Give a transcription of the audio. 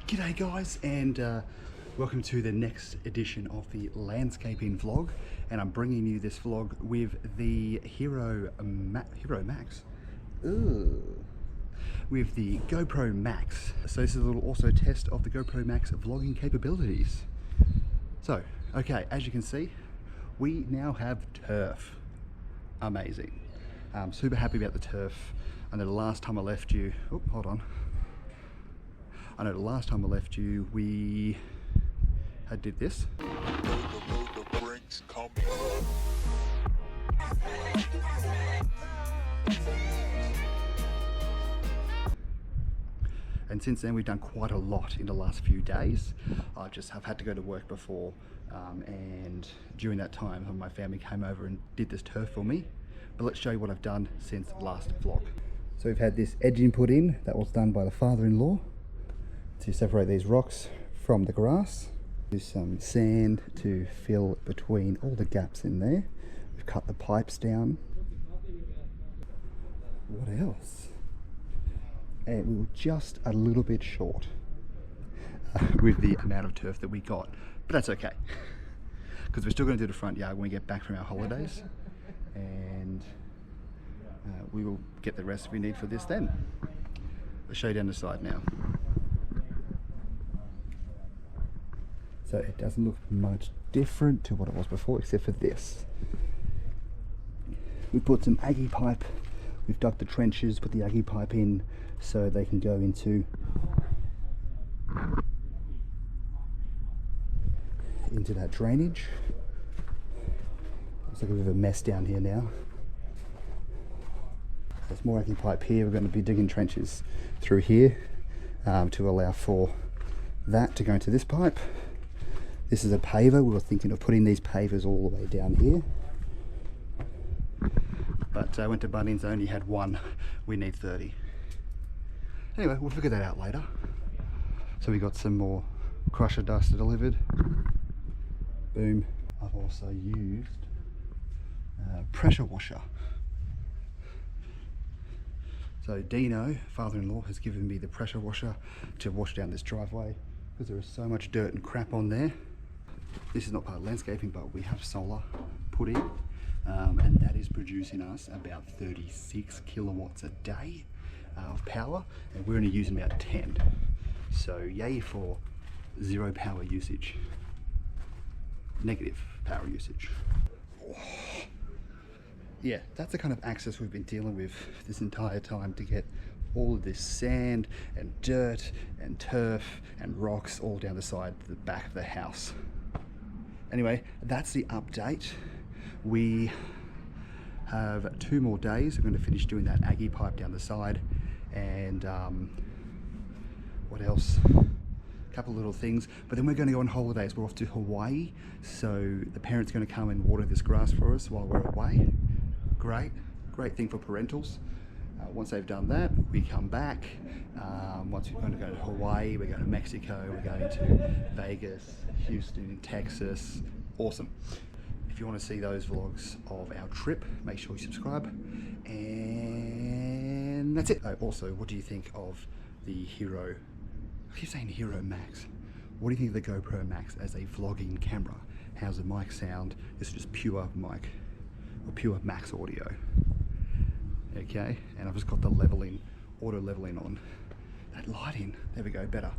G'day guys, and welcome to the next edition of the landscaping vlog. And I'm bringing you this vlog with the Hero Max. Ooh. With the GoPro MAX. So this is a little also test of the GoPro MAX vlogging capabilities. So, okay, as you can see, we now have turf. Amazing. I'm super happy about the turf. I know the last time I left you, oh, hold on. I know the last time I left you, we did this. And since then we've done quite a lot in the last few days. I just have had to go to work before, and during that time my family came over and did this turf for me. But let's show you what I've done since the last vlog. So we've had this edging put in, that was done by the father-in-law to separate these rocks from the grass. Use some sand to fill between all the gaps in there. We've cut the pipes down. What else? And we were just a little bit short with the amount of turf that we got, but that's okay because we're still going to do the front yard when we get back from our holidays, and we will get the rest we need for this then. I'll show you down the side now. So it doesn't look much different to what it was before, except for this. We put some Aggie pipe. We've dug the trenches, put the Aggie pipe in so they can go into that drainage. Looks like a bit of a mess down here now. There's more Aggie pipe here. We're going to be digging trenches through here to allow for that to go into this pipe. This is a paver. We were thinking of putting these pavers all the way down here, but I went to Bunnings, I only had one. We need 30. Anyway, we'll figure that out later. So we got some more crusher dust delivered. Boom. I've also used pressure washer. So Dino, father-in-law, has given me the pressure washer to wash down this driveway because there is so much dirt and crap on there. This is not part of landscaping, but we have solar put in, and that is producing us about 36 kilowatts a day of power, and we're only using about 10. So yay for zero power usage, negative power usage. Yeah, that's the kind of access we've been dealing with this entire time to get all of this sand and dirt and turf and rocks all down the side, the back of the house. Anyway, that's the update. We have 2 more days. We're going to finish doing that Aggie pipe down the side, and what else? A couple of little things, but then we're going to go on holidays. We're off to Hawaii, so the parents are going to come and water this grass for us while we're away. Great thing for parentals. Once they've done that, we come back. Once we're going to go to Hawaii, we're going to Mexico, we're going to Vegas, Houston, Texas. Awesome. If you want to see those vlogs of our trip, make sure you subscribe. And that's it. Also, what do you think of the Hero? I keep saying Hero Max. What do you think of the GoPro MAX as a vlogging camera? How's the mic sound? This is just pure mic, or pure max audio. Okay, and I've just got the leveling, auto leveling on. That lighting, there we go, better.